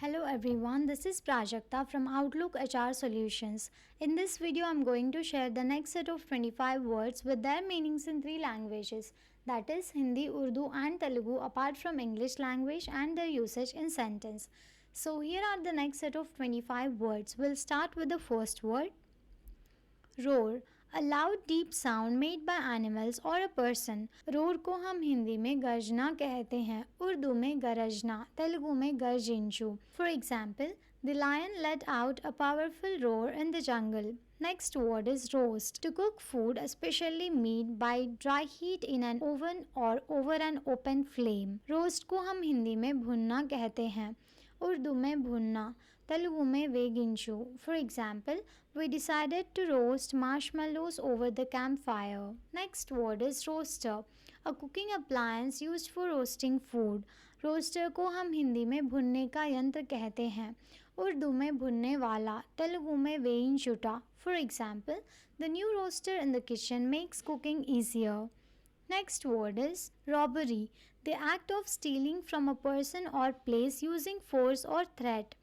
Hello everyone, this is Prajakta from Outlook HR Solutions. In this video, I'm going to share the next set of 25 words with their meanings in three languages, that is Hindi, Urdu and Telugu apart from English language and their usage in sentence. So here are the next set of 25 words. We'll start with the first word, roar, a loud deep sound made by animals और a person. Roar को हम हिंदी में गर्जना कहते हैं, उर्दू में गरजना, तेलुगु में गर्जिंचू। For example, the lion let out a powerful roar in the jungle. Next word is roast. To cook food, especially meat, by dry heat in an oven or over an open flame. Roast को हम हिंदी में भुनना कहते हैं, उर्दू में भुनना, तेलुगु में वेगिंचू। For example, we decided to roast marshmallows over the campfire. Next word is roaster. A cooking appliance used for roasting food. Roaster को हम हिंदी में भुनने का यंत्र कहते हैं, उर्दू में भुनने वाला, तेलुगु में वेइंचुटा। For example, the new roaster in the kitchen makes cooking easier. Next word is robbery, the act of stealing from a person or place using force or threat.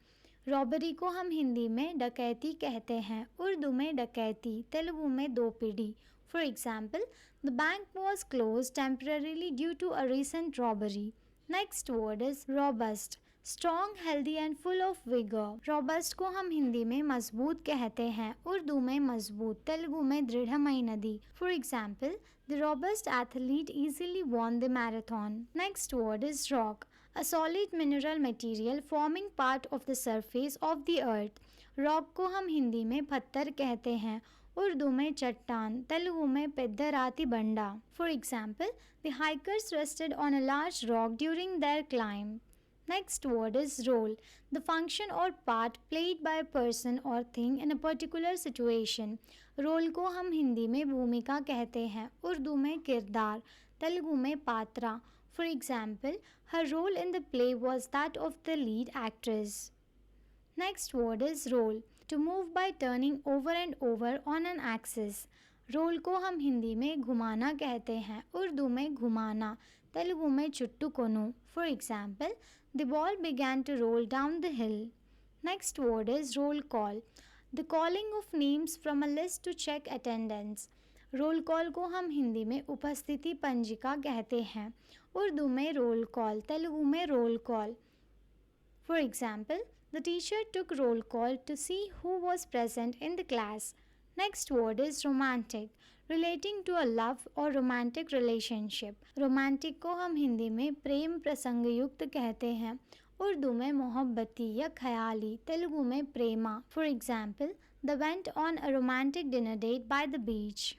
Robbery को हम हिंदी में डकैती कहते हैं, उर्दू में डकैती, तेलुगु में दोपीड़ी। For example, the bank was close temporarily due to a recent robbery. Next word is robust, strong, healthy and full of vigour. Robust को हम हिंदी में मजबूत कहते हैं, उर्दू में मजबूत, तेलुगु में दृढ़मयी नदी। For example, the robust athlete easily won the marathon. Next word is rock, a solid mineral material forming part of the surface of the earth. Rock को हम हिंदी में पत्थर कहते हैं, उर्दू में चट्टान, तेलुगु में पेद्दराती बंडा। For example, the hikers rested on a large rock during their climb. Next word is role, the function or part played by a person or thing in a particular situation. Role को हम हिंदी में भूमिका कहते हैं, उर्दू में किरदार, तेलुगु में Patra. For example, her role in the play was that of the lead actress. Next word is roll, to move by turning over and over on an axis. Roll को हम हिंदी में घुमाना कहते हैं, उर्दू में घुमाना, तेलुगु में चुट्टुकोनु। For example, the ball began to roll down the hill. Next word is roll call, the calling of names from a list to check attendance. Roll call को हम हिंदी में उपस्थिति पंजिका कहते हैं, उर्दू में रोल कॉल, तेलुगु में roll call. For example, the teacher took roll call to see who was present in the class. Next word is romantic, relating to a love or romantic relationship. Romantic को हम हिंदी में प्रेम प्रसंग युक्त कहते हैं, उर्दू में मोहब्बती या ख्याली, तेलुगु में प्रेमा। For example, the went on a romantic dinner date by the beach.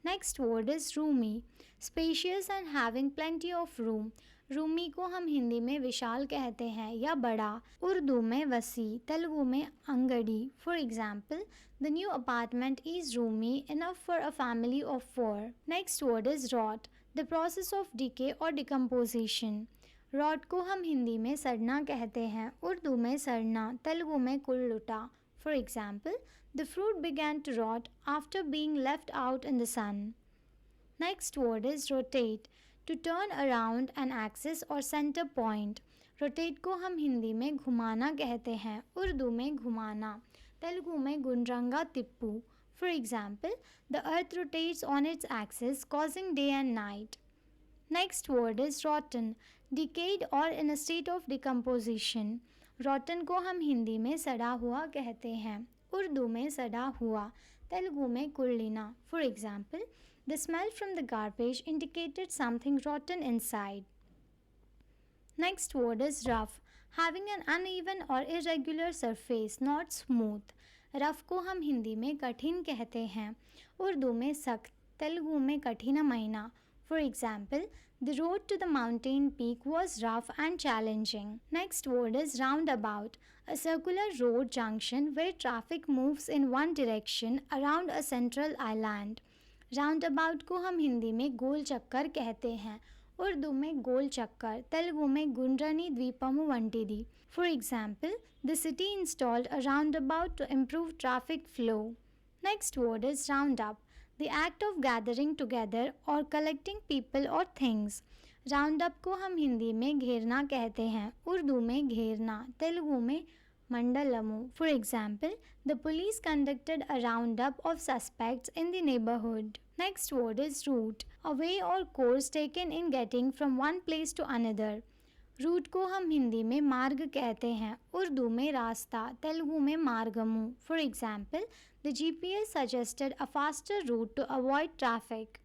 Next word is roomy, spacious and having plenty of room. Roomy को हम हिंदी में विशाल कहते हैं या बड़ा, उर्दू में वसी, तेलुगु में अंगड़ी। For example, the new apartment is roomy enough for a family of 4। Next word is rot, the process of decay or decomposition. Rot को हम हिंदी में सड़ना कहते हैं, उर्दू में सड़ना, तेलुगु में कुल्लुटा। For example, the fruit began to rot after being left out in the sun. Next word is rotate, to turn around an axis or center point. Rotate को हम हिंदी में घुमाना कहते हैं, उर्दू में घुमाना, तेलुगु में गुंड्रंगा Tippu. For example, the earth rotates on its axis, causing day and night. Next word is rotten, decayed or in a state of decomposition. Rotten को हम हिंदी में सड़ा हुआ कहते हैं, उर्दू में सड़ा हुआ, तेलुगु में कुल्लिना। For example, the smell from the garbage indicated something rotten inside. Next word is rough, having an uneven or irregular surface, not smooth. Rough को हम हिंदी में कठिन कहते हैं, उर्दू में सख्त, तेलुगु में कठिनमयना। For example, the road to the mountain peak was rough and challenging. Next word is roundabout, a circular road junction where traffic moves in one direction around a central island. Roundabout को हम हिंदी में गोल चक्कर कहते हैं, उर्दू में गोल चक्कर, तेलुगु में गुंड्रनी द्वीपमु वंटिदी। For example, the city installed a roundabout to improve traffic flow. Next word is round up, the act of gathering together or collecting people or things. Round up को हम हिंदी में घेरना कहते हैं, उर्दू में घेरना, तेलुगु में मंडलमु. For example, the police conducted a roundup of suspects in the neighborhood. Next word is route, a way or course taken in getting from one place to another. Route को हम हिंदी में मार्ग कहते हैं, उर्दू में रास्ता, तेलुगु में मार्गमु. For example, the GPS suggested a faster route to avoid traffic.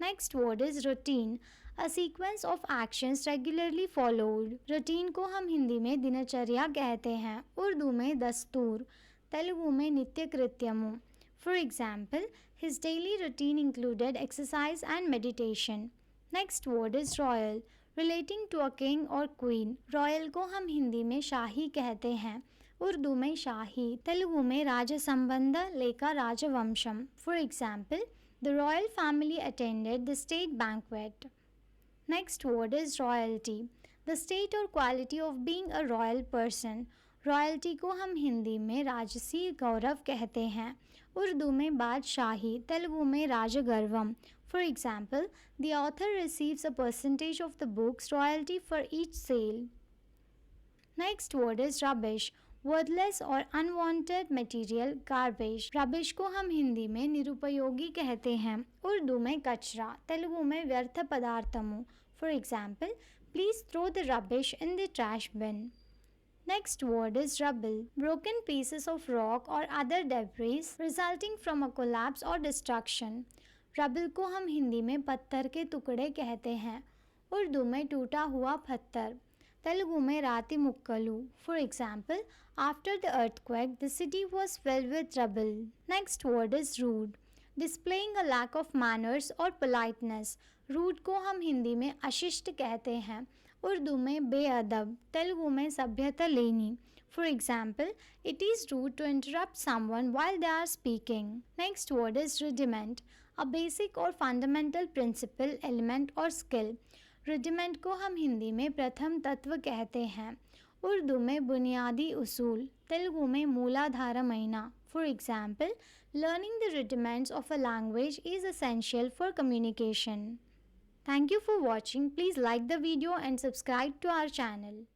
Next word is routine, a sequence of actions regularly followed. Routine को हम हिंदी में दिनचर्या कहते हैं, उर्दू में दस्तूर, तेलुगु में नित्य कृत्यमु. For example, his daily routine included exercise and meditation. Next word is royal, relating to a king or queen. Royal को हम हिंदी में शाही कहते हैं, उर्दू में शाही, तेलुगु में राजसंबंध लेका राजवंशम. For example, the royal family attended the state banquet. Next word is royalty, the state or quality of being a royal person. Royalty को हम हिंदी में राजसी गौरव कहते हैं, उर्दू में बादशाही, तेलुगु में राजगर्वम. For example, the author receives a percentage of the book's royalty for each sale. Next word is rubbish, worthless or unwanted material, garbage. Rubbish को हम हिंदी में निरुपयोगी कहते हैं, उर्दू में कचरा, तेलुगु में व्यर्थ पदार्थमु. For example, please throw the rubbish in the trash bin. Next word is rubble, broken pieces of rock or other debris resulting from a collapse or destruction. Rubble को हम हिंदी में पत्थर के टुकड़े कहते हैं, उर्दू में टूटा हुआ पत्थर, तेलुगु में राति मुक्कलू. For example, after the earthquake, the city was filled with rubble. Next word is rude, displaying a lack of manners or politeness. Rude को हम हिंदी में अशिष्ट कहते हैं, उर्दू में बेअदब, तेलुगु में सभ्यता लेनी. For example, it is rude to interrupt someone while they are speaking. Next word is rudiment, a basic or fundamental principle, element or skill. Rudiment को हम हिंदी में प्रथम तत्व कहते हैं, उर्दू में बुनियादी उसूल, तेलुगु में मूलाधारమైన. For example, learning the rudiments of a language is essential for communication. Thank you for watching. Please like the video and subscribe to our channel.